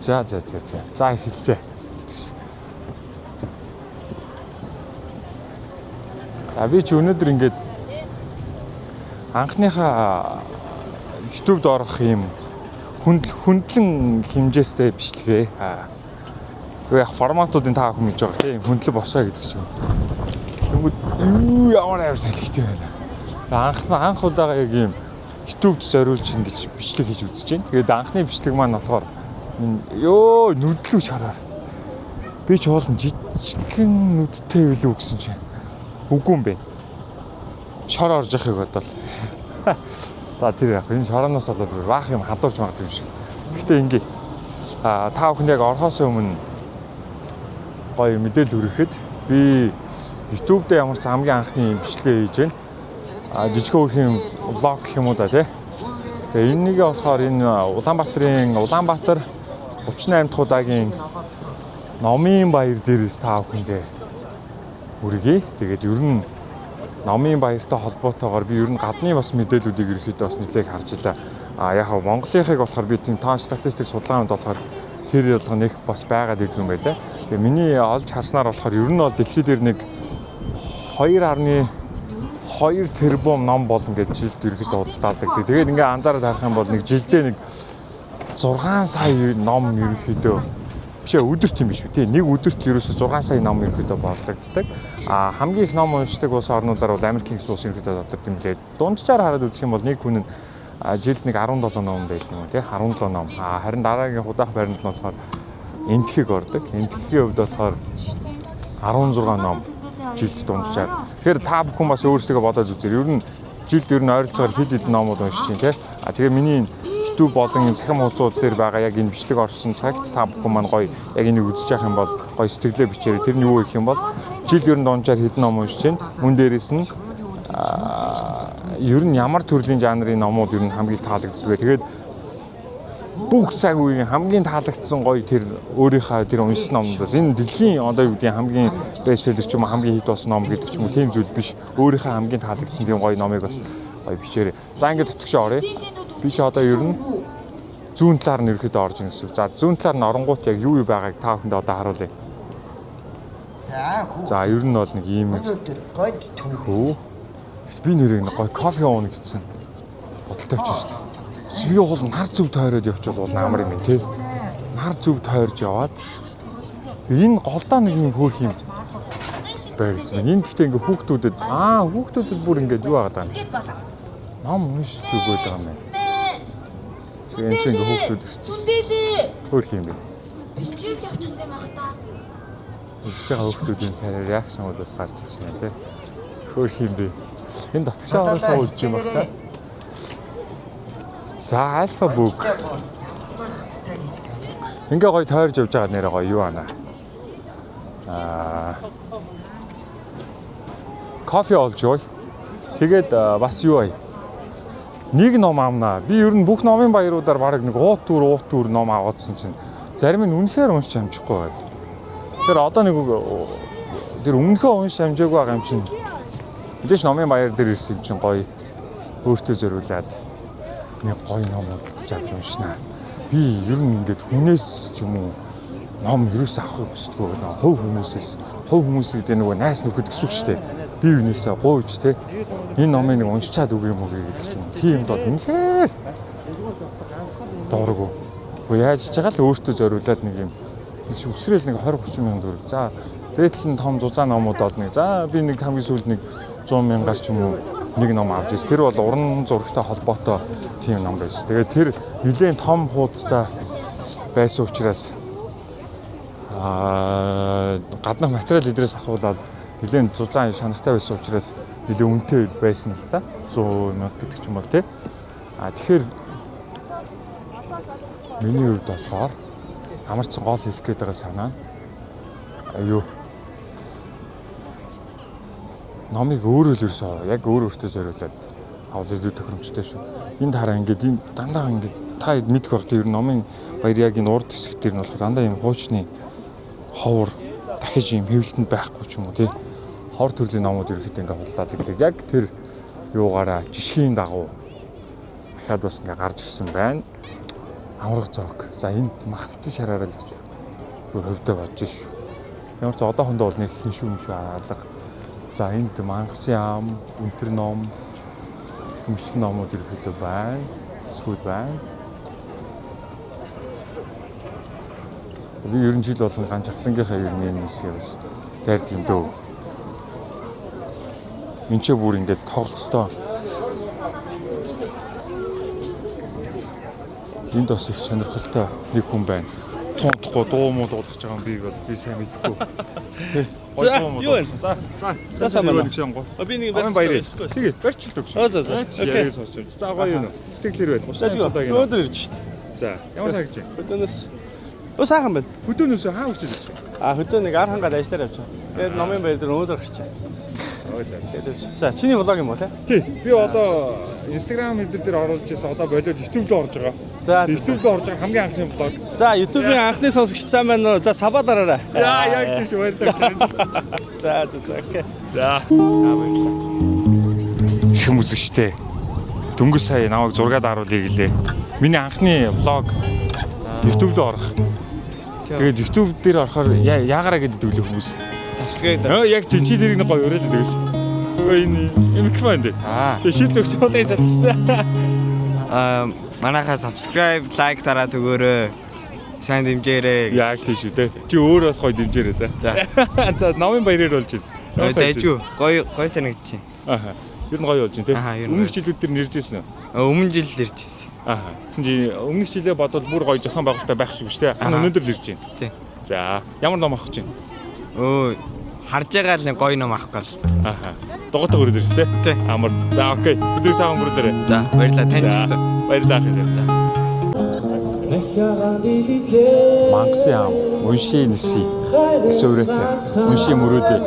За эхэллээ. За би ч өнөөдөр ингээд анхныхаа YouTube-д орох юм хөндлөн хэмжээстэй бичлэгээ. Тэгээ яг форматуудын таа хүн хийж байгаа тийм хөндлө босоо гэдэг шиг. Тэгвэл ямар салхитай байна. Анх удаага яг юм YouTube-д зориулж ингэж бичлэг хийж үзэж байна. Тэгээд анхны бичлэг маань болохоор нүдлүү шараар. Би ч уулын жижигхэн нүдтэй билүү гэсэн чинь үгүй юм бэ. Шор орж яхийг бодвол. За тэр яг энэ шороноос болоод баах юм хадуурч магадгүй юм шиг. Гэхдээ ингээ та бүхэн яг орхоос өмнө гоё мэдээлэл хүрэхэд би YouTube дээр ямар ч хамгийн анхны бичлэгээ хийж байна. Жижигхэн өрхийн влог гэх юм уу да тий. Тэгээ энэнийг болохоор энэ Улаанбаатар 38 дахь удаагийн Номын баяр дээрээс та бүхэндээ хүргэе. Тэгээд ер нь Номын баяртай холбоотойгоор би ер нь гадны бас мэдээллүүдийг ерөөхдөө бас нэлээд харж илаа. Яг нь Монголынхыг болохоор би тийм тоон статистик судалгаанд болохоор тэр ялга нэг бас байгаад идэв юм байлаа. Тэгээ миний олж харснаар болохоор ер нь бол дэлхий дээр нэг 2.2 тэрбум ном болно гэж жилд ерөөхдөө худалдаалдаг. Тэгээд ингээ анзаараад харах юм бол нэг жилдээ нэг 6 сая ном ерөөхдөө өдөрт юм биш үү тий. Нэг өдөрт ерөөсө 6 сая ном ерөөдөө борлогддог. Хамгийн их ном уншдаг улс орнуудаар бол Америкийн улс ерөөдөө тодорхой юм лээ. Дунджаар хараад үзэх юм бол нэг хүн нь жилд нэг 17 ном байдаг юм тий. 17 ном. Харин дараагийн худаах баримт нь болохоор энтхийг ордог. Энтхийн хувьд болохоор 16 ном жилд дунджаар. Тэгэхээр та бүхэн бас өөрсдөө бодоод үзээр. Ер нь жилд ойролцоогоор хэд хэдэн номууд уншиж чинь тий. Тэгээ миний YouTube болон цахим хуудасууд дээр байгаа яг энэ бичлэг орсон цагт та бүхэн маань гоё яг энийг үзэж явах юм бол гоё сэтгэлээ бичээрэй. Тэр нь юу гэх юм бол жилд ер нь дунджаар хэдэн ном уншиж байна. Мөн дээрээс нь ер нь ямар төрлийн жанрын номууд ер нь хамгийн таалагддаг. Тэгээд бүх цаг үеийн хамгийн таалагдсан гоё тэр өөрийнхөө тэр уншсан номнуудаас энэ дэлхийн одоо юу гэдгийг хамгийн бестселлер ч юм уу хамгийн хит болсон ном гэдэг ч юм уу тийм зүйл биш. Өөрийнхөө хамгийн таалагдсан тийм гоё номыг бас гоё бичээрэй. За ингээд төтгшөө оръё. Би ч одоо ер нь зүүн талаар нь ерөөхдөө орж ирсэн гэсэн. За зүүн талаар нь оронгууд яг юу байгааг та бүхэнд одоо харуулъя. За ер нь бол нэг ийм хөө. Би нэрээ нэг гоё кофе ууна гэсэн. Бодолтой очиж шүү дээ. Би бол нар зүв тойроод явчихвал бол амар юм тий. Нар зүв тойрж яваад энэ голдоо нэг юм хөөх юм байж байна. Энд гэхдээ ингээ хүүхдүүдэд бүр ингээ юу байгаа юм шиг. Ном уншиж өгөөд байгаа юм байна. Энэ ч ингээ хүүхдүүд ирсэн. Хөөх юм бэ. Бичиж явчихсан юм ах та. Бичиж байгаа хүүхдүүдийн царай реакшнуудаас гарч ирсэн юм тий. Хөөх юм бэ. Энэ татгшааваас уулж юм байна. За альфа бук. Ингээ гоё тойрж явж байгаа нэрээ гоё юу ана. Кофе олж ой. Тэгээд бас юу ая. Нэг ном амнаа. Би ер нь бүх номын баяруудаар баг нэг уут төр ном аваадсан чинь зарим нь үнэхээр уншиж амжихгүй байгаад. Тэр одоо нэг тэр өмнөхөө уншиж амжаагүй байгаа юм чинь. Мэдээж номын баяр дээр ирсэн юм чинь гоё өөртөө зориулаад нэг гоё ном удалж авч уншнаа. Би ер нь ингээд хүнээс ч юм уу ном ерөөсөө авахыг хүсдэггүй. Хувь хүмүүс гэдэг нөгөө найс нөхөд гэсэн үг шүү дээ. Би юунээсээ гуйж те энэ номыг нэг уншичаад үг юм уу гэдэг ч юм. Тийм доо үнэхээр дурггүй. Яаж ч байгаа л өөртөө зориулаад нэг юм өсрөөл нэг 20-30 мянган төгрөг. За дээдл нь том зузаан номууд бол нэг за би нэг хамгийн сүүлд нэг 100 мянгаар ч юм уу нэг ном авч ирсэн. Тэр бол уран зурагтай холбоотой тийм ном байсан. Тэгээд тэр нэлээд том хуудастай байсан учраас гаднах материал эдрээс авахулаад нэлээд зузаан шанартай байсан учраас нэлээд үнэтэй байсан л да. 100 мянга гэдэг ч юм бол тий. Тэгэхээр миний хувьд болохоор ямар ч гол хэлэх гээд байгаа санаа юу номыг өөрөө л ерөөсөө яг өөртөө зориулаад авал илүү тохиромжтой шүү. Энд хараа ингээд энэ дандаа ингээд та мэдэх байх тийм номын баяр яг энэ урд хэсэг дээр нь болох дандаа юм хуучны ховор дахиж юм хэвлэлтэнд байхгүй ч юм уу тий. Ховор төрлийн номууд ерөөхдөө ингээд худалдаалагддаг. Яг тэр юугаараа жишгийн дагуу дахиад бас ингээд гарч ирсэн байна. Амрах зоог. За энд махбат шараарай л гэж бүр хөвдөө бодож шүү. Ямар ч одоохондоо бол нэг хин шүү алга. За энд мангас ям, өнтер ном, хүмшлэн номууд ирэхэд байна. Сүүд байна. Би ерөн жил болон ганцхлангийнхаа ерний нисгээ бас дайрд юм дөө. Энд ч бүр ингээд тоглолттой. Энд бас их сонирхолтой нэг хүн байна. Тунтахгүй дуу муу дуулах гэж байгаа юм би сайн мэдгүй. За самаа. Би нэг баяр. Тэгээ барьчлаа өгш. За. Окей. За гоё юу. Сэтгэлээр байна. Өнөөдөр ирж шít. За, ямар цаг гэж? Хөдөөнөөс. Сайхан байна. Хөдөөнөөс хаа үрчиж байна? Хөдөөн нэг 10 хангаад ажиллаар явж байгаа. Тэгээд номын баяр дээр өнөөдөр гарчаа. За, чиний влог юм уу те? Тий. Би одоо Instagram хэдэр дээр оруулж ирсэн. Одоо болоод YouTube руу орж байгаа. За, YouTube руу орж байгаа хамгийн анхны влог. За, YouTube-ийн анхны сонсогч сайн байна уу? За, сабаа дараарай. Яг тийш баярлалаа. За, окей. За. Баярлалаа. Их үзэгчтэй. Дөнгөж сая намайг зургаад харуулъя гэлээ. Миний анхны влог YouTube руу орох. Тэгээд YouTube дээр орохоор яагараа гэдэг үлээ хүмүүс. Subscribe. Яг тий чи дэрийг нэг гоё өрөөлөд дэгс. Энэ микрофон дээр. Тэгээ шийд зөвс болгож чадчихсан. Манайхаа subscribe, like дараад өгөөрэй. Сайн дэмжээрэй. Яг тий шүү те. Чи өөр бас гоё дэмжээрэй за. За. За намын баяраар болж байна. Дайжгүй. Гоё санагдчихэв. Аха. Ер нь гоё болж байна те. Өмнөх жилүүд дээр нэржсэн үү? Өмнө жил л иржсэн. Аха. Чи өмнөх жилээ бодвол бүр гоё зохион байгуулалттай байх шиг шүү те. Өнөөдөр л ирж байна. Тий. За, ямар ном авах гэж байна? Харж байгаа л нэг гоё ном авах гал. Аха. Дугуйтаа өрөөд ирсэн те. Тий. Амар. За, окей. Өдрийг сайхан өнгөрүүлээрэй. За, баярлалаа тань ч гэсэн. Баярлалаа хэлээ. Мангас ям, унши ниси. Гэсэн үрээтэй. Унши мөрөөдөө.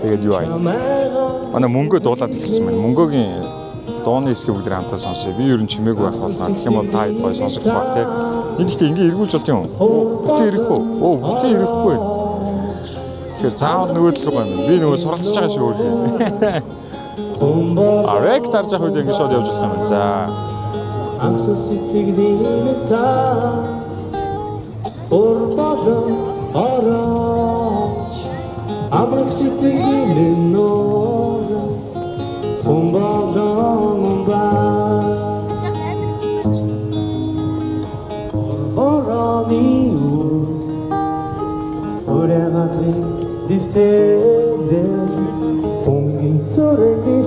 Тэгээд юу аа? Манай мөнгөө дуулаад ирсэн байна. Мөнгөгийн дууны хэсгийг бүгд хамтаа сонсъё. Би ер нь чимээгүй байх болно. Тэгэх юм бол та хэд гоё сонсох байх те. Энд ихтэй ингээ эргүүлж болт юм. Бүтэн ирэх үү? Бүтэн ирэхгүй. Тэгэхээр заавал нөгөө тал руу юм. Би нөгөө суралцж байгаа шиг өөр юм. Арек тарж явах үед ингээ шууд явж болох юм байна. За. Анхсан сэтгэлийн та орболон орооч амрах сэтгэлийн нөр хумбалон ба орооны үз өрөөний дэвтэрээр хонгийн сөрөгийн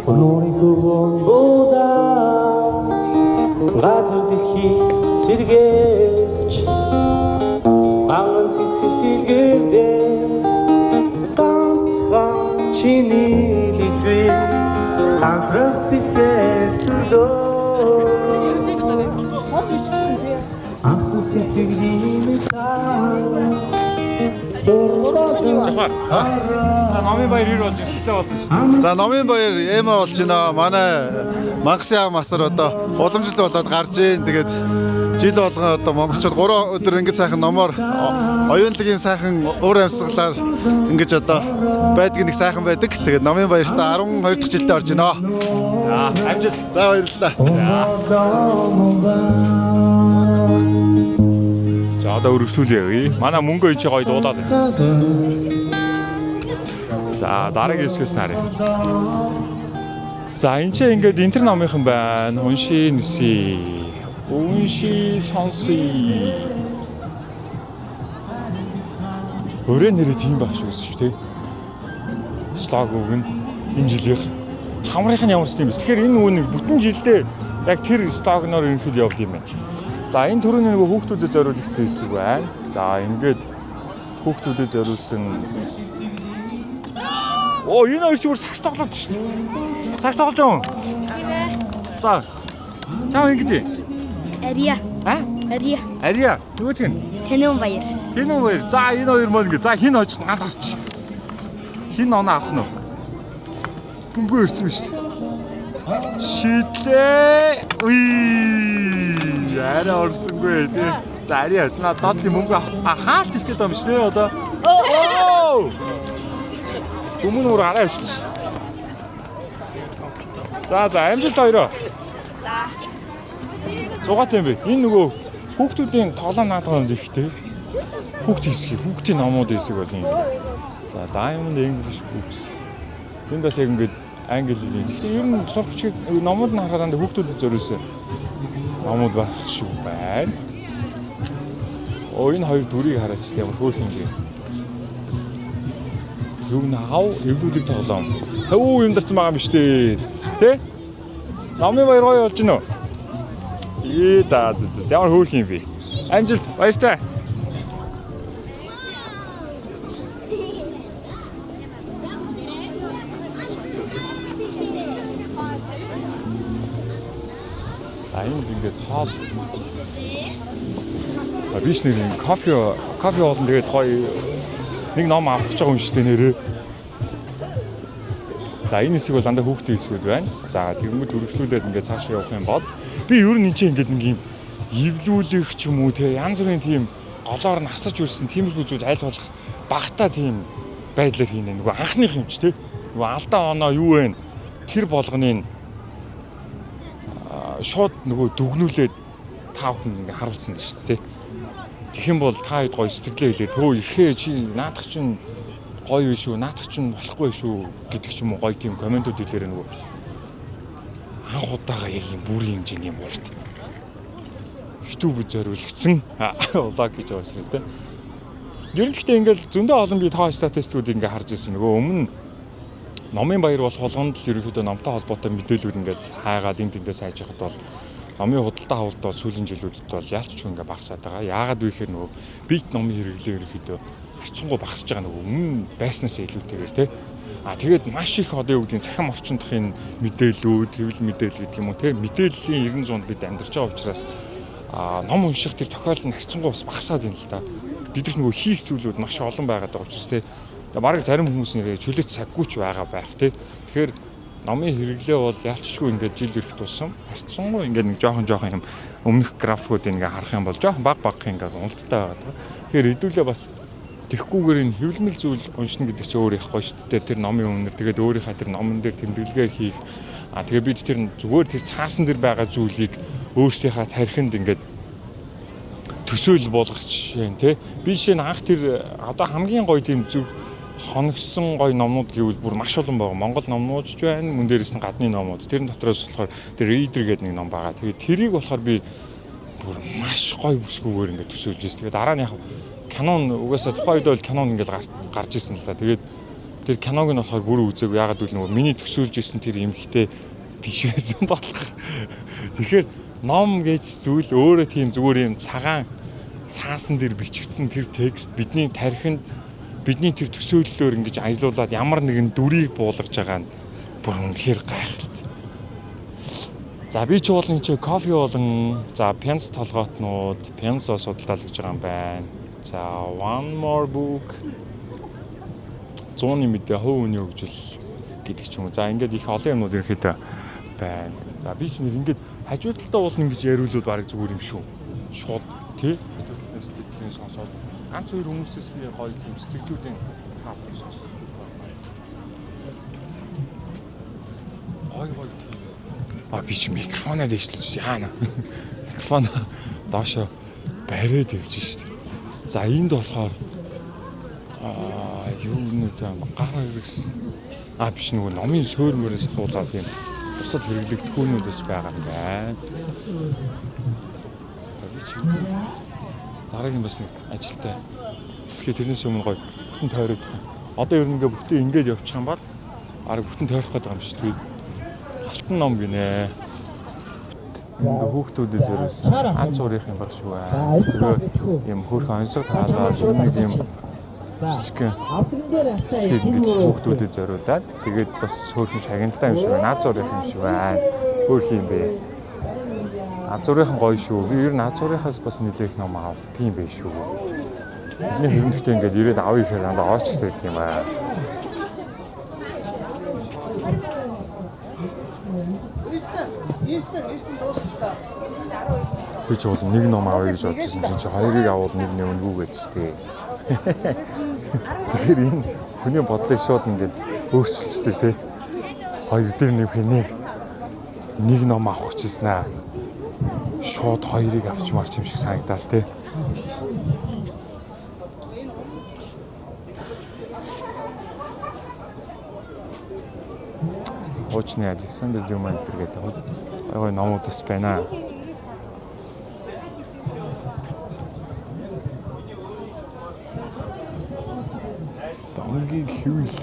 Онооны хөвөн бууда газар дэлхий сэргээж Анган цэцгэс дэлгэрдээ ганцхан чиний литвээ хансрах сэтгэл төрдөө Анхсан сэтгэлийн таа За номын баяр юу болж сэтгэлээ болж байна. За номын баяр эмэ болж байна. Манай Мангас ям асар одоо уламжлал болоод гарч ийн. Тэгээд жил болгон одоо монголчууд 3 өдөр ингэж сайхан номоор оюунлагын сайхан уур амьсгалаар ингэж одоо байдгийг нэг сайхан байдаг. Тэгээд номын баяртаа 12 дахь жилдээ орж байна. За амжилт. За баярлалаа. За одоо өргөжлүүлье. Манай мөнгөө энэ чи гоё дуулаад байна. За дараагийн хэсгээс нарыг. За энэ ч ингээд интер номынхан байна. Унши ниси. Унши сонсъё. Өөрөө нэрээ тийм байх шиг шүү дээ. Слог өгнө. Энэ жилийнх хамрынх нь ямар ч юм бэ. Тэгэхээр энэ үүнийг бүтэн жилдээ яг тэр слогноор ерөнхийд явд юм байна. За энэ түрүүний нөгөө хүүхдүүдэд зориулагдсан хэсэг байна. За ингээд хүүхдүүдэд зориулсан. Энэ хоёр ч бүр сакс тоглоод шүү дээ. Сакс тоглож байгаа юм. Тийм ээ. За. Чаа ингэдэй. Ария. Ария. Ария. Нөгөөх нь. Тэнэн баяр. Тэнэн баяр. За энэ хоёр мөн ингэ. За хин хожиж ганцаарч. Хин оноо авах нь. Бөмбөө ирсэн биз дээ. Шидлээ. Арай орсонгүй тий. За арай на доотлын мөнгө хаалт их гэдэг юм шнэ одоо. Өмнө арай авчихсан. За амжилт хоёроо. За. зугаатай юм бэ. Энэ нөгөө хүүхдүүдийн тоглоом наадганд ихтэй. Хүүхдийн хэсгийг, хүүхдийн номууд хэсэг бол юм. За Diamond English Books. Энд бас яг ингээд англи хэлний. Гэхдээ ер нь сурагчид номууд нь харахад хүүхдүүдэд зориулсан номууд байх шүү байна. Энэ хоёр дүрийг хараач тийм хөөх юм гээ. Юу наа эвлүүлэг тоглоом. Хөө юм дэрсэн байгаа юм шүү дээ. Тэ? Номын баяр гоё болж гинөө. За ямар хөөх юм бэ? Амжилт баяртай. Энд ингээд хоол биш нэр кофе олон тэгээд гоё нэг ном авах гэж байгаа юм шүү дээ нэрээ. За энэ хэсэг бол дандаа хүүхдийн хэсгүүд байна. За тэгмэд үргэлжлүүлээд ингээд цаашаа явах юм бол би ер нь энэ чинь ингээд нэг юм эвлүүлэх ч юм уу те янз бүрийн тийм голоор нь хасаж үрсэн тиймэрхүү зүйл аль болох багтаа тийм байдлаар хийнэ. Нөгөө анхных юм ч те. Нөгөө алдаа оноо юу вэ? Тэр болгоныг шууд нөгөө дүгнүүлээд та бүхэн ингээ харуулсан гэж шүү дээ. Тэгэх юм бол та хэд гоё сэтгэлээ хэлээд хөө ирэхээ чи наадах чинь гоё биш үү, наадах чинь болохгүй шүү гэдэг ч юм уу гоё тийм комментууд хэлээрээ нөгөө анх удаага яг юм бүрийн хэмжээний юм урт YouTube зориулагдсан улааг гэж байгаа учраас тийм. Ер нь гэхдээ ингээл зөндөө олон би тоо статистикүүд ингээ харж ирсэн. Нөгөө өмнө номын баяр болох болгонд л ерөнхийдөө номтой холбоотой мэдээлүүд ингээд хайгаад энэ тэндээ сайж яхад бол номын худалдаа авалт бол сүүлийн жилүүдэд бол ялч ингээ багасаад байгаа. Яагаад вэ гэхээр нөгөө бит номын хэрэглээ ерөнхийдөө харьцангуй багасж байгаа нөгөө өмнө байснаас илүүтэйгээр тий. Тэгээд маш их одоо юу гэдгийг цахим орчиндхийн мэдээлүүд, хэвлэл мэдээлэл гэдэг юм уу тий. Мэдээллийн 90% бид амьдарч байгаа учраас ном унших тэр тохиолдол нь харьцангуй бас багасаад байна л да. Бид нар нөгөө хийх зүйлүүд маш олон байгаад байгаа учраас тий. Бараг зарим хүмүүс нэрээ чөлөөт цаггүй ч байгаа байх тий. Тэгэхээр номын хэрэглээ бол ялцчгүй ингээд жил ирэх тусам харьцангуй ингээд нэг жоохон юм өмнөх графикуудыг ингээд харах юм бол жоохон баг ингээд уналттай байгаа. Тэгэхээр хэдүүлээ бас тэгхгүйгээр энэ хэвлэмэл зүйл уншина гэдэг чинь өөр их гоё шүү дээ. Тэр номын өмнөр тэгээд өөрийнхөө тэр номон дээр тэмдэглэгээ хийх. Тэгээ бид тэр зүгээр тэр цаасан дээр байгаа зүйлийг өөрсдийнхээ тархинд ингээд төсөөл болгох жишээ нь тий. Би жишээ нь анх тэр одоо хамгийн гоё тийм зүг хоногсон гоё номнууд гэвэл бүр маш олон байгаа. Монгол номнууд ч байна, мөн дээрээс нь гадны номууд. Тэрэн дотроос болохоор тэр Reader гэдэг нэг ном байгаа. Тэгээд тэрийг болохоор би бүр маш гоё бүсгүйгээр ингээд төсөөлж байсан. Тэгээд дараа нь яг Canon угаасаа тухайн үед бол Canon ингээд гарч ирсэн л да. Тэгээд тэр Canon-г нь болохоор бүр үзээгүй. Ягаад гэвэл нөгөө миний төсөөлж исэн тэр эмхтэй биш байсан болох. Тэгэхээр ном гэж зүйл өөрөө тийм зүгээр юм цагаан цаасан дээр бичигдсэн тэр текст бидний тархинд бидний тэр төсөөллөөр ингэж аялуулад ямар нэгэн дүрийг буулгаж байгаа нь бүр үнэхээр гайхалтай. За би ч бол энэ чи кофе болон за пенс толгоотнууд пенс бас судалдаа гэж байгаа юм байна. За one more book 100-ны мэдээ хувь үний хөгжил гэдэг ч юм уу. За ингээд их олон юмнууд ирэхэд байна. За би ч ингээд хажуудалтаа уулна гэж яриулвал бараг зүгээр юм шүү. Шууд тий хажуудалтаа сэтгэлийн сонсоод ганц хоёр хүмүүсээс би гоё тийм сэтгэлүүдийн таавар сонсож байна. Гоё тийм. Би чи микрофоноо дэвшлээ яана. Микрофон доошо бариад явж шít. За энд болохоор юу нүд гар хэрэгс биш нөгөө номын суур мөрөөс хуулаад юм бусад хэрэглэгдэхүүнүүдээс байгаа юм байна. За би чи дараагийн бас нэг ажилтай. Тэгэхээр тэрнээс өмнө гоё бүтэн тойроод. Одоо ер нь бүтэн ингээд явчих юм бол арга бүтэн тойрох гэдэг юм шүү дээ. Алтан ном гинэ. Ингээ хүүхдүүдэд зориулсан ганц уурих юм баг шүү аа. Тэр юм хөөрхөн онцгой таалаад нэг юм хэсгийг ингэж хүүхдүүдэд зориулаад тэгээд бас хөөрхөн шагналтай юм шүү байна. Наад зурих юм шүү байна. Хөөрх юм бэ. Наад зурийнхан гоё шүү. Би ер нь наад зурийнхаас бас нэлээх ном аав. Тийм байх шүү. Бидний хөрөндөлтөө ингээд ирээд авъя гэхээр дандаа оочтой гэх юм аа. Би ч бол нэг ном авъя гэж бодсон чинь хоёрыг авал нэг нь өнгөө гэж штэ. Тэгэхээр энэ хүний бодлыг шууд ингээд өөрчилчихдэг тий. Хоёр дээр нэг ном авах гэжсэн аа. шууд хоёрыг авч марч юм шиг санагдал тий. Очны Александр Дюма гэдэг гой номуудас байна. Домгийн хөвөл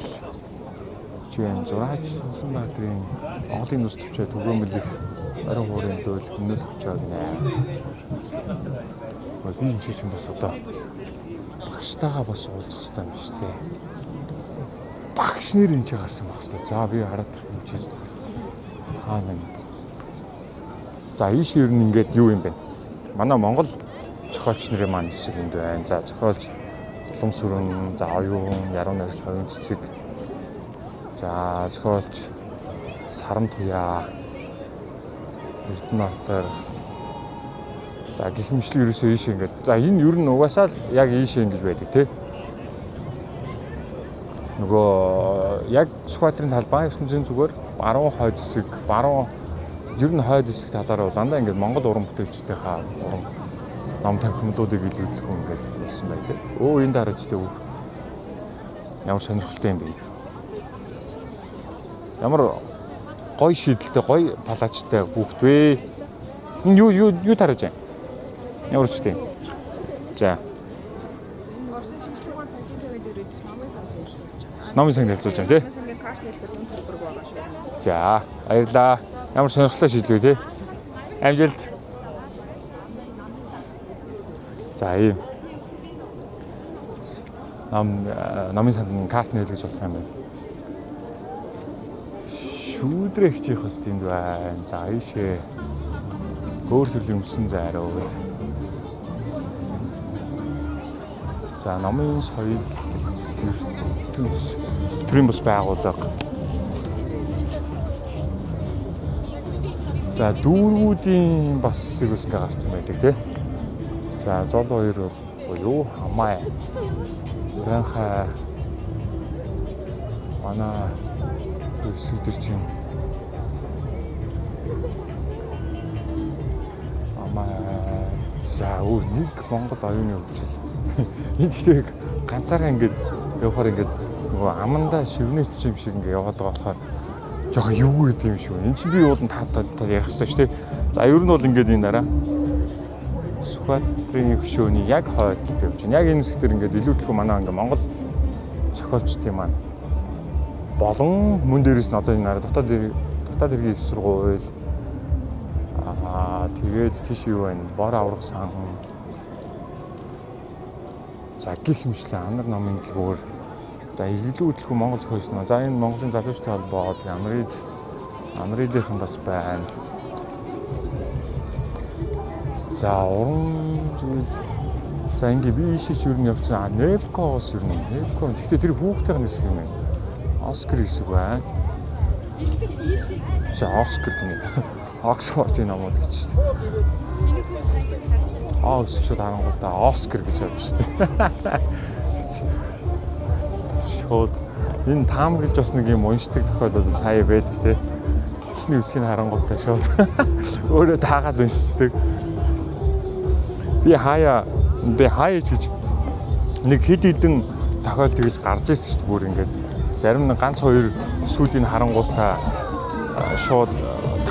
чиэн зураач Улаанбаатарын Монголын нүс төвчөө төгөөмөлөх орон хуурын дөөл өмнөд очоо гинэ. Би энэ чинь бас одоо багштайгаа бас уулзах хэрэгтэй юм шүү дээ. Багш нэр энэ ч гарсан баг шүү. За би хараад юм чиз хаана. За ийш ер нь ингээд юу юм бэ? Манай Монгол зохиолч нарын маань хэсэг энд байна. За зохиолч Улам сүрэн, за оюун, яруу найрагч хоёрын цэцэг. За зохиолч Саран Туяа. Эрдэнэтээр. За гэх мэтлэг ерөөсөө ийш ингээд. За энэ ер нь угаасаа л яг ийш ингэж байдаг тий. Нөгөө яг Сүхбаатарын талбай ертөнцийн зүгээр баруун хойд хэсэг, баруун ер нь хойд хэсэг талаараа дандаа ингээд Монгол уран бүтээлчдийнхаа уран ном танхимлуудыг илүүдэх хүн ингээд хэлсэн байдаг. Өө энэ дараачтай үг. Ямар сонирхолтой юм бэ? Ямар гоё шийдэлтэй, гоё палачтай хүүхд вэ? Энэ юу тарааж байна? Ямар ч тийм. За. Орсын шинжлэх ухааны соёлын төвийн дээрээ номын сан хэлцүүлж байна. Номын сан хэлцүүлж байна тий? Сангийн карт хэлбэр үн төлбөр байгаа шүү. За, баярлаа. Ямар сонирхолтой шийдлээ тий? Амжилт. За ийм. Номын санд карт нээлгэж болох юм байна. Шүүдрэх чих бас тэнд байна. За ийшээ. Өөр төрлийн өмсөн зайрууд. За номын соёл ертөнц төрийн бас байгууллага. За дүүргүүдийн бас хэсэг ус ингээ гарсан байдаг тий. За зол хоёр бол юу хамаа. Ранха манай өсвөр чинь за өөр нэг Монгол оюуны хөгжил. Энд ихтэй ганцаараа ингээд явахаар ингээд нөгөө амандаа шивнэч юм шиг ингээд яваад байгаа болохоор жоохон юу гэдэг юм шүү. Энд чинь би уулын таа ярих хэрэгтэй шүү дээ. За ер нь бол ингээд энэ дараа Сүхбаатарын хөшөөний яг хойд тавьж байна. Яг энэ хэсгээр ингээд илүүдлэхүү манай ингээд Монгол зохиолчдын маань болон мөн дээрээс нь одоо энэ дараа дотоод иргэний их сургууль тэгээд тийш юу байна? Бор аврах сан. За гих юмшлээ амар номын дэлгүүр. За илүүдэлгүй Монгол зохиолч маань. За энэ Монголын залуучдын холбоо Амридийнхан бас байна. За уран зүйл. За ингээ би ийшээч юу н явцсан. Нэвкоос юу н. Нэвко. Гэхдээ тэр хүүхдийн хэсэг юм байна. Оскар хэсэг байна. За Оскар гэнэ. Оксфордын номууд гэж шүү дээ. Шууд харангуудаа Оскар гэж явж шүү дээ. Шууд энэ таамаглаж бас нэг юм уншдаг тохиолдол сая байдаг те. Эхний үсгийн харангуудаа шууд өөрөө таагаад уншдаг. Би хаяа гэж нэг хэд хэдэн тохиолдол гэж гарч ирсэн шүү дээ. Бүр ингээд зарим нэг ганц хоёр сүүлийн харангуудаа шууд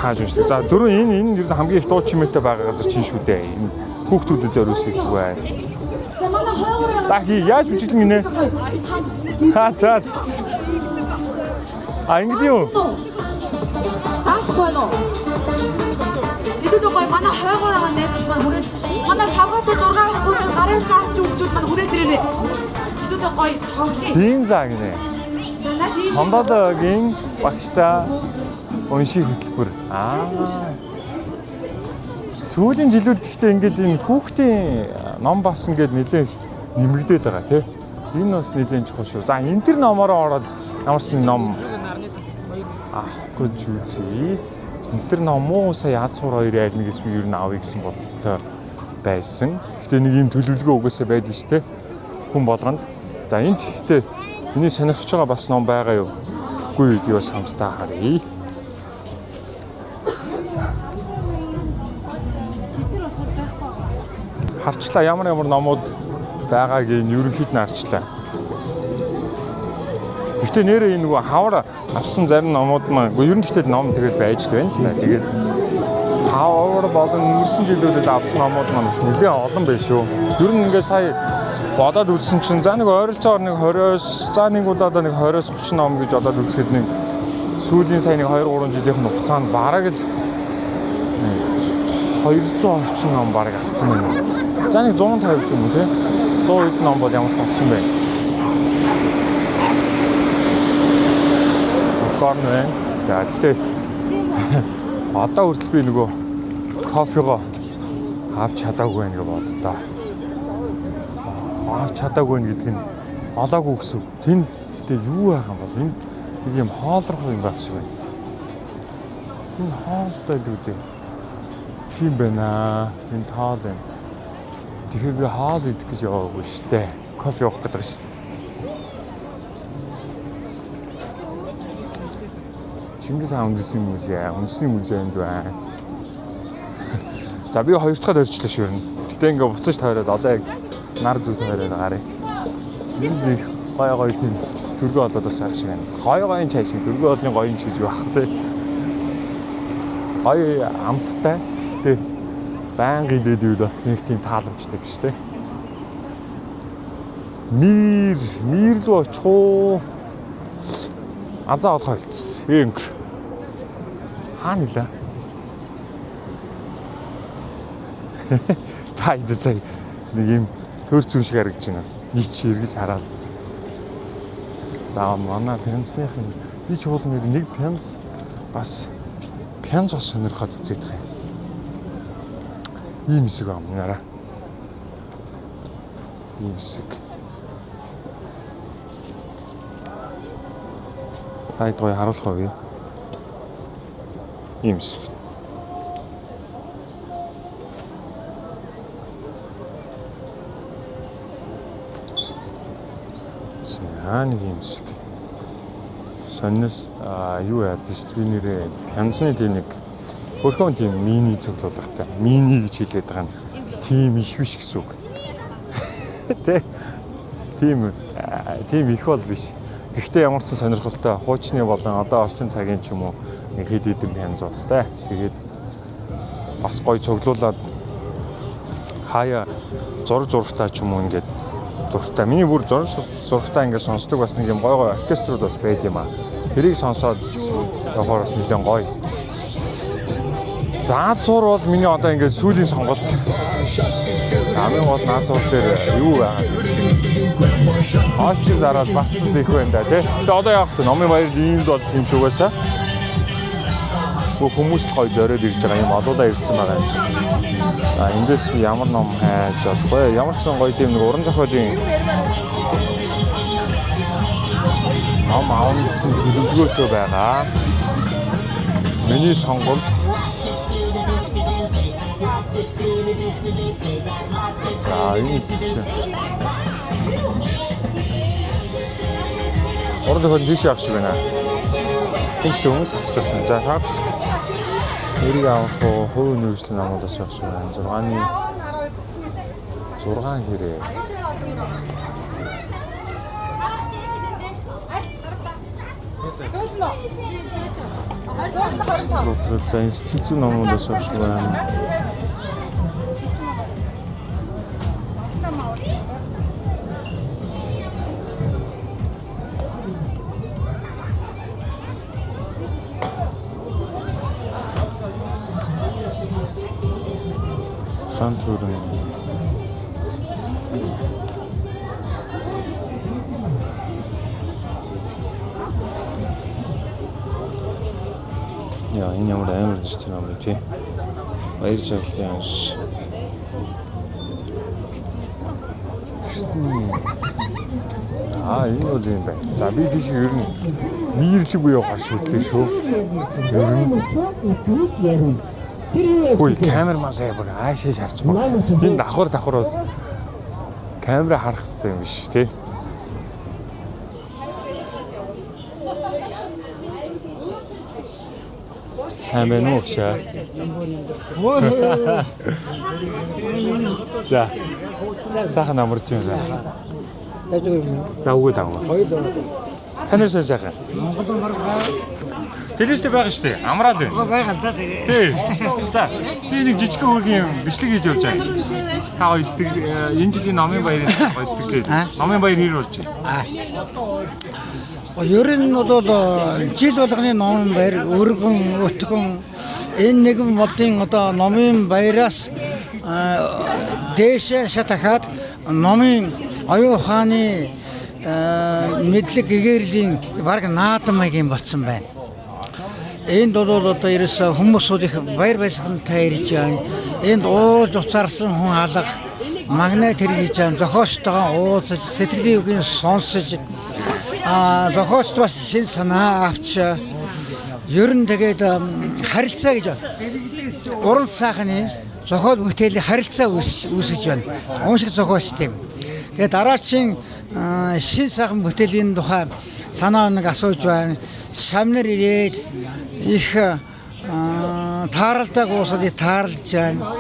тааж уншдаг. За дөрөв энэ ер нь хамгийн их дуу чимээтэй байгаа газар чинь шүү дээ. Энэ хүүхдүүдэд зориулсан хэсэг байна. За манай хойгоор Таки яаж үжилэн гинэ? За. Ингэ юу? таахгүй нөө. Эдгээр гой манай хойгоор байгаа найз маань хүрээд манай савгатай 6 хүүхэд гарын сар зүгжүүд маань хүрээд ирээрээ. Эдгээр гой тоглоё. Дин заа гинэ. За нааш ийш. Сондологийн багштай унших хөтөлбөр. Сүүлийн жилүүд гэхдээ ингээд энэ хүүхдийн ном бас ингээд нэлээд нэмэгдээд байгаа тий. Энэ бас нэлээд чухал шүү. За энэ төр номороо ороод ямарсан ном авахгүй ч үзье. Энэ төр ном уу сая язгуур хоёр айл нэгээс би ер нь авъя гэсэн бодолтой байсан. Гэхдээ нэг юм төлөвлөгөө угаасаа байдаг шүү дээ. Хүн болгонд. За энд гэхдээ миний сонирхож байгаа бас ном байгаа юу? Үгүй юу бас хамтдаа харъя. Харчлаа ямар номууд байгааг нь ерөнхийд нь харчлаа. Гэхдээ нэрээ энэ нөгөө хавар авсан зарим номууд маань ер нь гэхдээ ном тэгэл байж л байна л нэ. Тэгээд хавар болон өнгөрсөн жилүүдэд авсан номууд маань бас нэлээд олон байна шүү. Ер нь ингээд сая бодоод үзсэн чинь за нэг ойролцоогоор нэг 20-с за нэг удаа нэг 20-с 30 ном гэж бодоод үзэхэд нэг сүүлийн сая нэг 2-3 жилийнхэн хугацаанд бараг л 200 орчим ном бараг авсан байна. За нэг 150 ч юм уу тий. 100 хэд ном бол ямар ч авсан байна. Горн. За гэхдээ одоо хүртэл би нөгөө кофего авч чадаагүй байх гэж боддоо. Авч чадаагүй гэдэг нь олоогүй гэсэн. Тэнд гэхдээ юу байгаа юм бол энэ нэг юм хоолрох юм байх шиг байна. Энэ хоолтой л үү. Тийм байна. Энэ хоол юм. Тэгэхээр би хоол идэх гэж яваагүй шүү дээ. Кофе уух гэдэг шүү. Чингис хаан үндэсний музейнд байна. За би хоёр дахь орчлоо ширнэ. Гэтэ ингээ буцаж тойроод одоо яг нар зүг тойроод гарыг. Энэ гоё тийм төргөө болоод бас хайх шиг байна. Гоё чай шиг төргөө болын гоё ч гэж байх тэ. Гоё амттай. Гэтэ байнга идэдвэл бас нэг тийм тааламжтай биш тэ. Мир л очихоо. Азаа олох хэлсэн. Өнгөр. Хаана нэлээ? Тайд сая нэг юм төр зүүн шиг харагдаж байна. Нийч эргэж хараад. За манай пянсныхын би ч бол нэг пянс бас сонирхоод үзээд байгаа юм. Ийм хэсэг юм наараа. Ийм хэсэг. Тайд гоё харуулах уу? Ийм хэсэг. Нэг юм шиг сонноос юу яадаг шүү дээ. Би нэрээ пянсны тийм нэг хөрхөн тийм мини цуглуулгатай. Мини гэж хэлээд байгаа нь тийм их биш гэсэн үг. Тэ. Тийм их бол биш. Гэхдээ ямар ч сонирхолтой хуучны болон одоо орчин цагийн ч юм уу нэг хэд хэдэн пянзуудтай. Тэгээд бас гоё цуглуулад хаяа зурагтай ч юм уу ингээд дуртай. Миний бүр зурагтай ингээд сонсдог бас нэг юм гоё оркеструуд бас байд юм аа. Тэрийг сонсоод явахаар бас нэлээд гоё. Заазуур бол миний одоо ингээд сүүлийн сонголт. Хамгийн гол наазуур дээр юу байгаа? Очиж дараад бас л их байна да тий. Гэтэ одоо яг та номын баяр иймд бол юм ч угаасаа. Хүмүүс л гоё зориод ирж байгаа юм олоодаа ирсэн байгаа юм шиг. Эндээс ямар ном хайж болох вэ? Ямар ч гоё тийм нэг уран зохиолын ном аавн гэсэн төлөвлөгөөтэй байгаа. Миний сонголт энэ уран зохиол дэш явах шиг байна. Тэнд хүмүүс хасч байна. За хавс. Эрийг авах уу, хувь нөөцлөн намуудаас явах шиг байна. 6 хэрэг. За институт намуудаас явах шиг байна. Сантурын. Яа, энэ ямар амар зүйл юм бэ тий. Баяр жаргалын анш. Энэ бол юм байна. За би тийш ер нь нийрлэг буюу хаш хөтлөө шүү. Ер нь хөөе камер масаа бүр аашаа шарч байна. Энэ давхар бас камера харах хэрэгтэй юм биш тий. Сайн байна уу гшаа. За. Сайхан амарч байна. Давгүй давгүй. Танай сайхан. Телевизтэй байгаа шүү дээ. Амраал байна. Байгаа л да тэгээ. Тий. За, би нэг жижиг хөргийн бичлэг хийж явж байгаа. Та гоё энэ жилийн номын баярын гоё сэтгэлээ. Номын баяр хэр болж байна? Ер нь бол жил болгоны номын баяр өргөн өтгөн энэ нэгэн модын одоо номын баяраас дээш шатахад номын оюун ухааны мэдлэг гэгэрлийн баг наадмыг болсон байна. Энд бол одоо ерөөсө хүмүүсүүд их баяр баясгалантай ирж байна. Энд уулз уцаарсан хүн алга магнит хэрэгж байгаа зохиолчтойгоо уулзаж сэтгэлийн үгийг сонсож зохиолч бас шин санаа авч ер нь тэгээд харилцаа гэж байна. Уран сайхны зохиол бүтээлийн харилцаа үүсгэж байна. Уушиг зохиолч тийм. Тэгээд дараачийн шин сайхан бүтээлийн тухай санаа нэг асууж байна. Шамнар ирээд их тааралдаг уусаад таарлаж байна.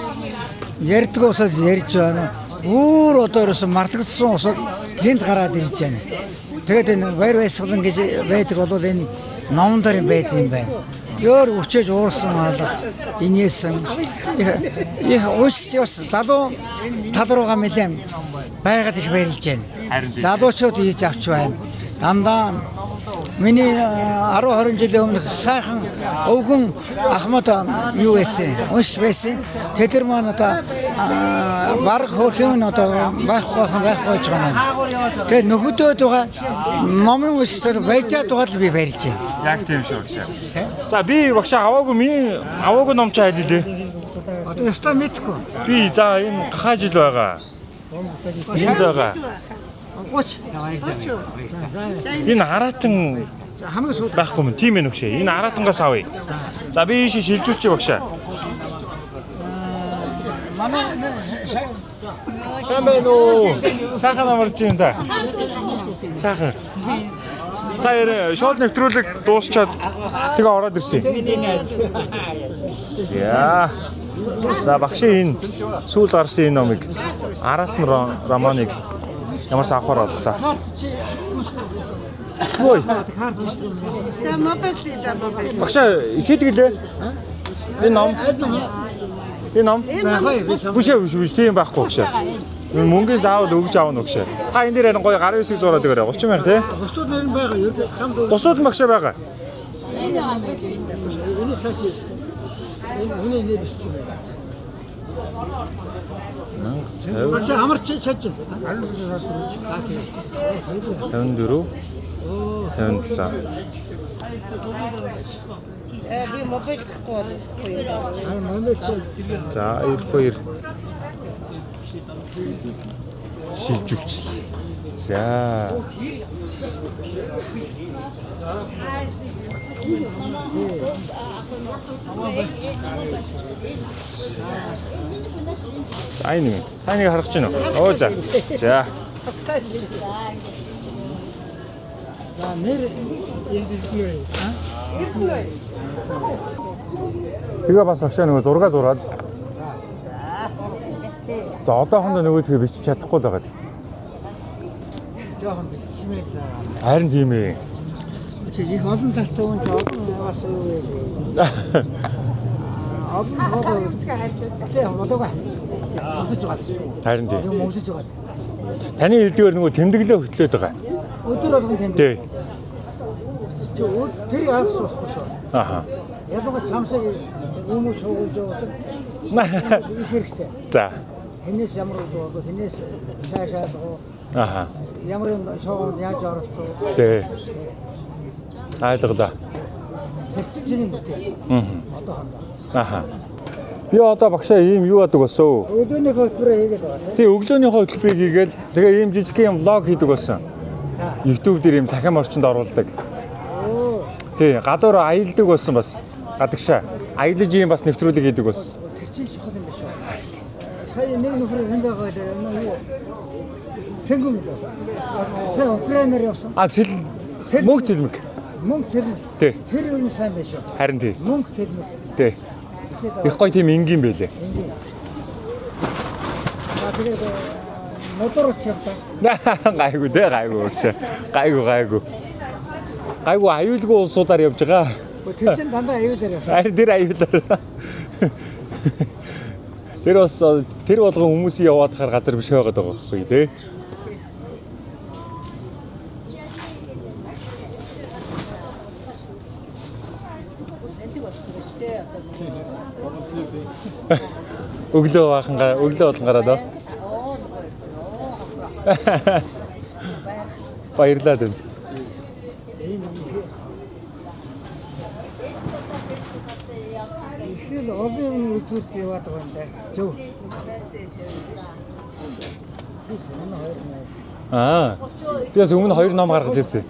Ярьдаг уусаад ярьж байна. Өөр одоо ерөөсөн мартагдсан уусаад гинт гараад ирж байна. Тэгээд энэ баяр баясгалан гэж байдаг бол энэ номон дээр байдаг юм байна. Өөр өчөж уурсан алга инээсэн их уушгч бас залуу тал руугаа мэдэн байгаад их баярлж байна. Залуучууд хийж авч байна. Дандаа миний 10-20 жилийн өмнөх сайхан өвгөн Ахмад юу байсан? Унш байсан. Тэдэр маань одоо баг хөрхөн одоо байхгүй гэж байна. Тэгээд нөхөдөөд байгаа номын уншсаар баяжаад байгаа л би барьж байна. Яг тийм шүү гшаа. За би багшаа аваагүй ном чаа хэлээ. Одоо ястаа мэдгүй. Би за энэ хаа жил байгаа. Энд байгаа. 30. Энэ хараатан хамгийн сүүл байхгүй юм. Тийм ээ нөхшөө. Энэ хараатангаас авъя. За би ийш шилжүүлчих багшаа. манай Сайн байна уу? Сайхан амарч юм да. Сайхан. Сая шууд нэвтрүүлэг дуусчаад тэгээ ороод ирсэн. Яа. За багшийн энэ сүүл гарсан энэ номыг Аратан романыг ямар савхаар боллоо. Ой. За мобайл дээр мобайл. Багшаа хэд гэлээ? Энэ ном. Бүшээ тийм байхгүй багшаа. Мөнгөний заавал өгж аавна багшаа. Та энэ дээр харин гоё гарын хэсэг зураад өгөөрэй. 30 мянга тий? бусууд нэр байгаа юу? Бусууд багшаа байгаа. Энэ цааш энэ нэр бичсэн байна. Ачаа амарч чаж. 54 57 Би мобайл гэхгүй Аа мамэч. За 2 шилжүүлч. За. Сайн нэг харах чинь үү? Оо за. За. За нэр Тэгээ бас багшаа нөгөө зураг зураад. За одоохондоо нөгөө тэгээ бичиж чадахгүй л байгаа. жоохон бичмээр байгаа. Харин тийм ээ. Их олон талтай хүн жоохон бас юу вэ? Олон хоолой тэгээ модога. Модож байгаа. Харин тийм. Юм модож байгаа. Таны хэлдгээр нөгөө тэмдэглээ хөтлөөд байгаа. Өдөр болгон тэмдэг. Тий. Тэр яахс болохгүй шүү. Аха. Ялангуяа цамсаг хүмүүс суугуулж яваад их хэрэгтэй. За. Хинээс ямар уу хинээс шаашаа уу. Аха. Ямар юм шоунд яаж оролцсон. Тий. Айлглаа. Тэр чинь бүтээл. Одоохондоо. Аха. Би одоо багшаа ийм юу адаг болсон. Өглөөний хөтөлбөрөө хийгээд байгаа. Тий, өглөөний хөтөлбөрийг хийгээл тэгээ ийм жижигхэн влог хийдэг болсон. YouTube дээр ийм цахим орчинд оруулдаг. Тий, гадуур аялдаг болсон бас. Гадагшаа. Аялаж ийм бас нэвтрүүлэг хийдэг болсон. Тэр чинь чухал юм байна шүү. Сая нэг нөхөр хэн байгаа юу? Тэнгүүм үү? Тэр Украинаар явсан. Мөнгө цэлмэг. Мөнгө цэлмэг. Тий. Тэр юу сайн байх шүү. Харин тий. Мөнгө цэлмэг. Тэ. Их гоё тийм энгийн байлээ. Тэгээд мотор чавта. Гайгүй дээ гайгүй гэж. Гайгүй. Гайгүй аюулгүй улсуудаар явж байгаа. Тэр чинь дандаа аюулаар. Харин тэр аюулаар. Тэр бас тэр болгон хүмүүсийн яваад хахаар газар биш байгаад байгаа байхгүй тий. Өглөө болгон гараад оо. Баярлалаа дээ. Ихэл олон үзүүлж яваад байгаа юм да. Зөв. Би бас өмнө 2 ном гаргаж ирсэн.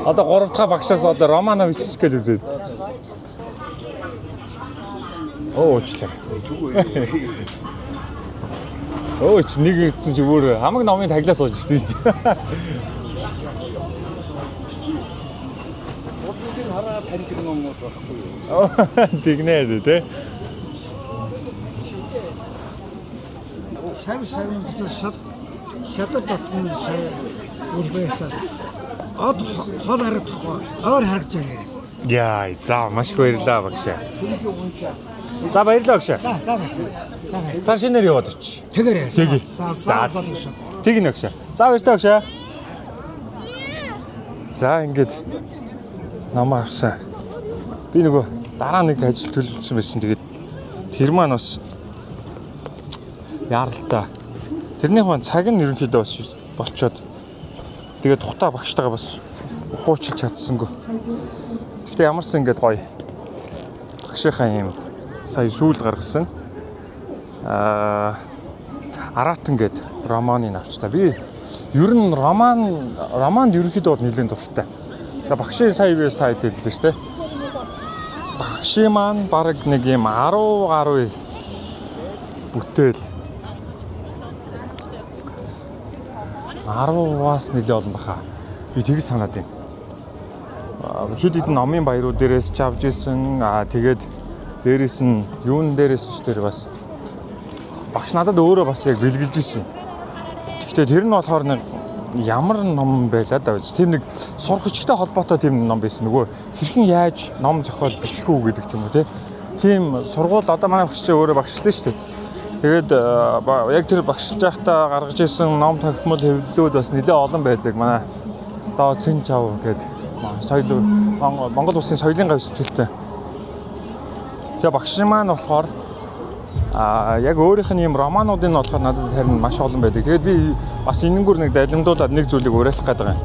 Одоо 3 дахь багшаас одоо Романович гэж үзээд. Уучлаа. Өөч нэг ирсэн чи өөр хамаг номын таглаа сууж шүү дээ. Урдын хараа таньд номууд байхгүй юу? Тэгнэ дээ. Сав шатад дотны сая ирэх байхдаа од хол харагдахгүй өөр харагдаж байна. Яа, за маш их баярлалаа багш. За баярлалаа багш. За. Сар шинээр яваад очиж. Тэгэрэй. Тэгье. За. Тэгнэ багш. За баярлалаа багш. За ингээд намаа авсан. Би нөгөө дараа нэг ажил төлөвлөсөн байсан. Тэгээд тэр маань бас яаралтай. Тэрний хүн цаг нь ерөнхийдөө бас болчоод тэгээд тухтаа багштайгаа бас хуучилж чадсангүй. Гэхдээ ямарсан ингээд гоё багшийнхаа юм сая сүүл гаргасан. Аратан гээд романыг авч та. Би ер нь романд ерөнхийдөө нэлээд дуртай. Багшийн сая бие та хэлдэг шүү дээ. Багшийн маань баг нэг юм 10 гаруй бүтээл 10-аас нэлээд олон баха. Би тэгж санаад байна. Хэд хэдэн номын баярууд дээрээс ч авч ирсэн. Тэгээд дээрээс нь юун дээрээс ч тэр бас багш надад өөрөө бас яг бэлгэлж ирсэн. Гэхдээ тэр нь болохоор нэг ямар ном байлаа да гэж. Тэр нэг сурагчтай холбоотой тийм ном байсан. Нөгөө хэрхэн яаж ном зохиол бичих үү гэдэг ч юм уу тийм сургууль одоо манай багш чинь өөрөө багшлаа шүү дээ. Тэгээд яг тэр багшилж байхдаа гаргаж ирсэн ном тохимол хэвлэлүүд бас нэлээд олон байдаг. Манай доо Цэн Чав гэдэг соёл Монгол улсын соёлын гавь сэтгэлтэй. Тэгээ багш маань болохоор яг өөрийнх нь ийм романуудын болохоор надад харин маш олон байдаг. Тэгээд би бас энэнгүүр нэг далимдуулаад нэг зүйлийг уриалах гээд байгаа юм.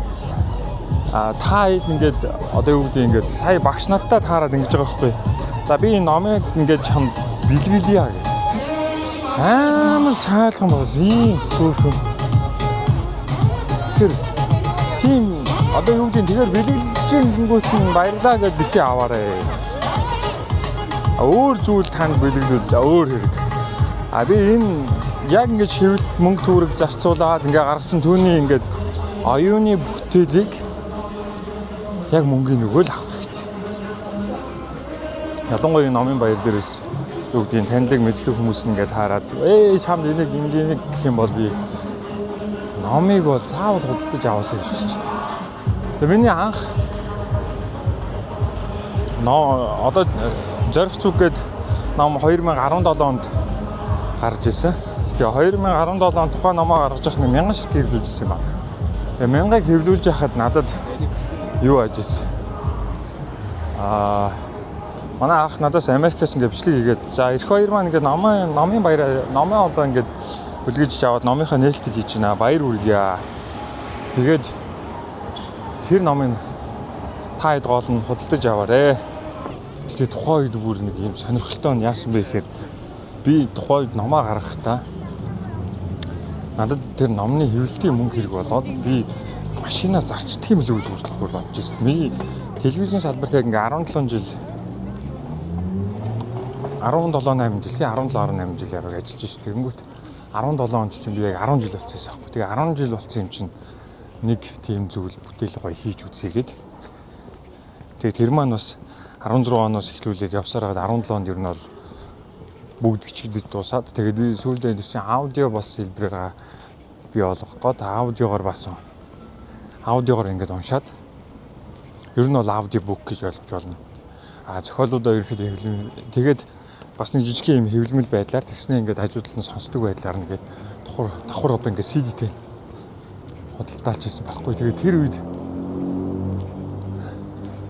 Та хэд ингээд одоо юу гэдэг ингээд сая багш надтай таарад ингэж байгаа байхгүй. За би энэ номыг ингээд чамд бэлгэлье гэх. Амар сайлган бас ийм хөөхөн. Тэр тийм одоо юу гэдэг тэгэхээр бэлгэлжингүүт нь баярлаа гэж бити аваарай. Өөр зүйл танд бэлгэлвэл өөр хэрэг. Би энэ яг ингэж хэвлэлт мөнгө төгрөг зарцуулаад ингээ гаргасан түүний ингээд оюуны бүтээлийг яг мөнгөний нөгөө л авах хэрэгтэй. Ялангуяа номын баяр дээрээс юу гэдгийг таньдаг мэддэг хүмүүс ингээд хараад чамд энийг ингээ гэх юм бол би номыг бол заавал худалдаж аваасаа гэж. Тэгээ миний анх одоо зорих зүг гээд ном 2017 онд гарч ирсэн. Тэгээ 2017 он тухайн номоо гаргаж явах нэг 1000 шиг хэвлүүлжсэн юм байна. Тэгээ 1000-ыг хэвлүүлж яхад надад юу ажижсэн. Манай ах надаас Америкээс ингээд бичлэг хийгээд за эх хоёр маань ингээд номын баяраа номоо одоо ингээд хүлгэж аваад номынхаа нээлтийг хийж байна. Баяр хүргье. Тэгээд тэр номыг та хэд гол нь худалдаж аваарэ. Тэгээ тухайн үед бүр нэг юм сонирхолтой нь яасан бэ гэхээр би тухайн үед номоо гаргахдаа надад тэр номны хэвлэлтийн мөнгө хэрэг болоод би машинаа зарчдаг юм л гэж хүртэл бодож байсан. Миний телевизийн салбарт яг ингээ 17 жил 17-8 жил, 17-18 жил яваг ажиллаж байна. Тэгэнгүүт 17 он чинь би яг 10 жил болчихсон байхгүй. Тэгээ 10 жил болсон юм чинь нэг тийм зүйл бүтээл гоё хийж үзьегээд. Тэгээ тэр маань бас 16 оноос эхлүүлээд явсаар гад 17 онд ер нь бол бүгд бичигдэж дуусаад тэгээд би сүүлдээ энэ чинь аудио бас хэлбэрээр бий болгох гээд аудиогоор бас аудиогоор ингээд уншаад ер нь бол аудио бук гэж ойлгож болно. Зохиолуудаа ерөөхдөө тэгээд бас нэг жижиг юм хэвлэмэл байдлаар тэгснээ ингээд хажуудлан сонсдог байдлаар нэгээд давхар одоо ингээд CD-тэй худалдаалж ирсэн байхгүй. Тэгээд тэр үед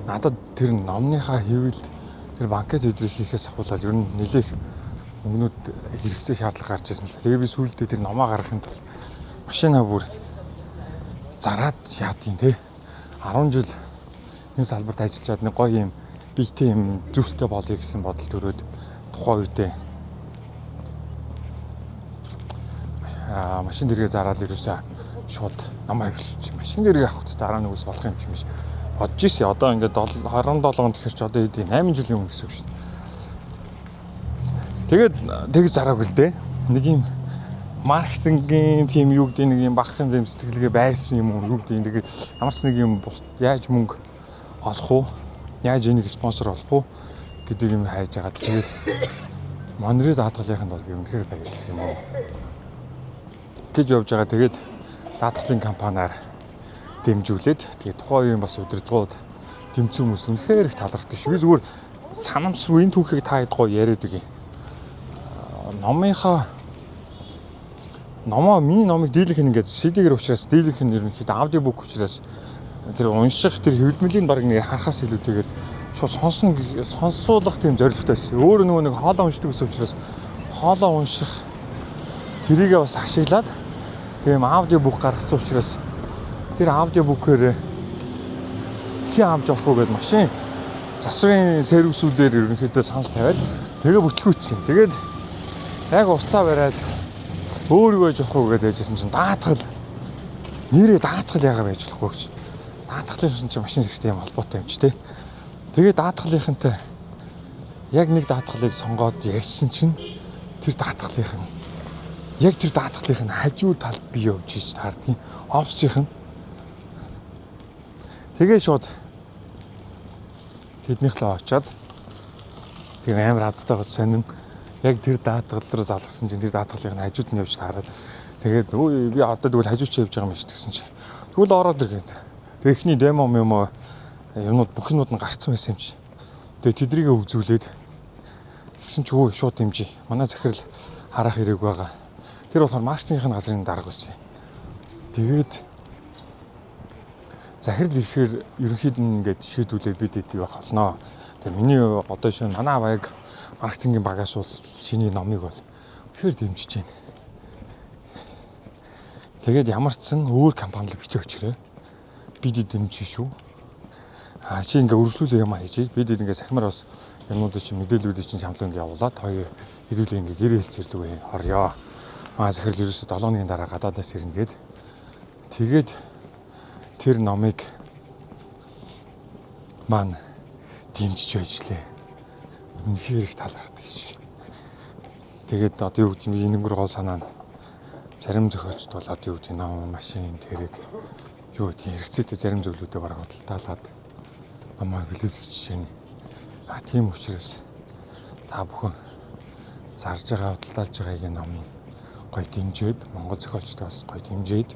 надад тэр номныхаа хэвэл тэр банкет өдрийг хийхээс ахуулаад ер нь нэлээх өмнөд хэрэгцээ шаардлага гарч ирсэн л. Тэгээ би сүүлдээ тэр номоо гаргахын тулд машинаа бүр зараад яадیں۔ Тэ 10 жил энэ салбарт ажиллаад нэг гоё юм бийтэй юм зүйлтэй болъё гэсэн бодол төрөөд тухайн үедээ машин дэргээ зараад ирсэн шууд намаа хөвлөж машин дэргээ авах дараа нөгөөс болох юм чинь биш бодож ирсэн. Одоо ингээд 27 онд гэхэр ч одоо хэдий 8 жилийн өмнө гэсэн үг шүү дээ. Тэгээд зараагүй л дээ. Нэг юм маркетингийн тийм юу гэдэг нэг юм багахын тийм сэтгэлгээ байсан юм уу юу гэдэг. Тэгээд ямар ч нэг юм яаж мөнгө олох уу? Яаж энийг спонсор олох уу гэдэг юм хайж байгаа. Тэгээд Монрид даатгалынханд бол би үнэхээр баярлалаа юм уу гэж явж байгаа. Тэгээд даатгалын компаниар дэмжүүлээд тэгээд тухайн үеийн бас удирдлагууд тэмцэн хүмүүс үнэхээр их талархдаг шүү. Би зүгээр санамсруу энэ түүхийг та хэд гоё яриад өгье. Миний номыг дийлэх нь ингээд CD-гээр учраас дийлэх нь ерөнхийдөө аудиобук учраас тэр унших тэр хэвлэмлийн баг нэг харахаас илүүтэйгээр шууд сонсуулах тийм зорилготой байсан. Өөрөө нөгөө нэг хоолоо уншдаг гэсэн учраас хоолоо унших тэрийгээ бас ашиглаад тийм аудиобук гаргацсан учраас тэр аудиобукээр хий авч явах уу гэдээ машин засварын сервисүүдээр ерөнхийдөө санал тавиад тэгээ бүтлгүүцсэн. Тэгээд яг уцаа бариад өөрийгөө явах уу гэдээ яжсэн чинь даатгал нэрээ даатгал яагаад байж болохгүй гэж. Даатгалынхан чинь машин хэрэгтэй юм холбоотой юм ч тий. Тэгээд даатгалынхантай яг нэг даатгалыг сонгоод ярьсан чинь тэр даатгалынх нь хажуу талд бий явж иж таардгийн офсийнх нь тэгээ шууд тэднийхлээ очоод тэг амар хацтайгаа сонин яг тэр даатгал руу залгасан чинь тэр даатгалын хажууд нь явж таараад тэгээд өө би одоо тэгвэл хажууч явж байгаа юм шиг гэсэн чинь тэгвэл ороод иргээд техний демо юмнууд бүх юмуд нь гарцсан байсан юм чи. Тэгээд тэдрийгээ үзүүлээд гэсэн чи өө шууд дэмжиж манай захирал харах хэрэг байгаа. Тэр болохоор маркетингийн газрын дарга байсан. Тэгээд захирал ирэхээр ерөнхийдөө ингээд шийдүүлээд бид хэд явах болно. Тэгээд миний одоо шинэ манай баяг маркетингийн багаас бол шиний номыг бол ихээр дэмжиж байна. Тэгээд ямар ч сан өөр компанид бичиж өчрөө. Бид дэмжиж шүү. Чи ингээ өргөжлүүлээ юм хийж. Бид ингээ сахимаар бас юмнуудыг чи мэдээллүүдийг чинь хамтлан ингээ явуулаад хоёр хэдүүлээ ингээ гэр хэлцэрлүүгээ хорёо. Захирал ерөөсө 7 өдрийн дараа гадаадаас ирнэ гээд. Тэгээд тэр номыг маань дэмжиж байж лээ. Үнэхээр их талархдаг шүү. Тэгээд одоо юу гэдэг юм энэнгэр гол санаа нь зарим зохиолчд бол одоо юу гэдэг ном машин тэрэг юу гэдэг хэрэгцээтэй зарим зөвлөдөө бараг худалдаалаад намайг билүүлэх жишээ нь. Тийм учраас та бүхэн зарж байгаа худалдаалж байгааг ном гоё дэмжиж Монгол зохиолчдод бас гоё дэмжиж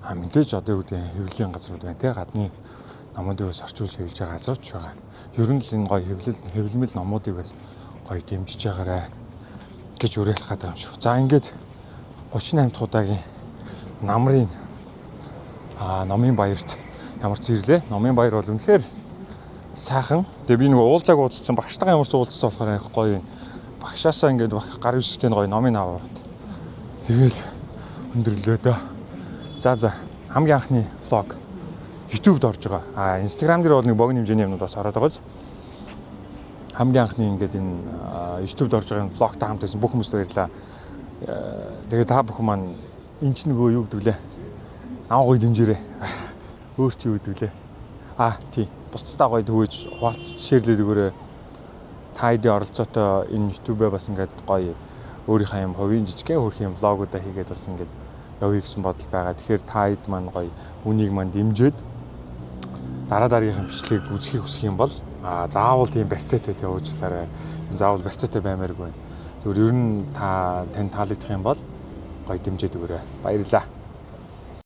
мэдээж одоо юу гэдэг хэвлэлийн газрууд байна те гадны номуудыг бас орчуулж хэвлэж байгаа газрууд ч байгаа. Ер нь л энэ гоё хэвлэмэл номуудыг бас гоё дэмжиж байгаарай гэж уриалах гэдэг юм шүү. За ингээд 38 дахь удаагийн намрын номын баярт ямар ч ирлээ. Номын баяр бол үнэхээр сайхан. Тэгээ би нэг уулзааг уулзсан багштайгаа ямар ч уулзсан болохоор их гоё. Багшаасаа ингээд гар үсгтийн гоё номыг аваад тэгэл өндөрлөө дөө. За хамгийн анхны влог YouTube-д орж байгаа. Instagram дээр бол нэг богино хэмжээний юмнууд бас ороод байгааз. Хамгийн анхны ингээд энэ YouTube-д орж байгаа влогтой хамт байсан бүх хүмүүст баярлалаа. Тэгээ та бүхэн маань энэ ч нөгөө юу гэдэг лээ. Наа гоё дэмжээрэй. Өөр чи юу гэдэг лээ. Тий. Бусдаа гоё төвөөж хуваалцж шеэрлээд өгөөрэй. Та хэдийн оролцоотой энэ YouTube-ээ бас ингээд гоё өөрийнхөө юм хувийн жижигхэн хөрхийн влогуудаа хийгээд бас ингээд явъя гэсэн бодол байгаа. Тэгэхээр та хэд маань гоё үнийг маань дэмжиж дараа дараагийнхын бичлэгийг үзхийг хүсэх юм бол заавал тийм барьцаатай явуулаарай. Заавал барьцаатай баймааргүй. Зүгээр ер нь тань таалагдах юм бол гоё дэмжиж өгөөрэй. Баярлалаа.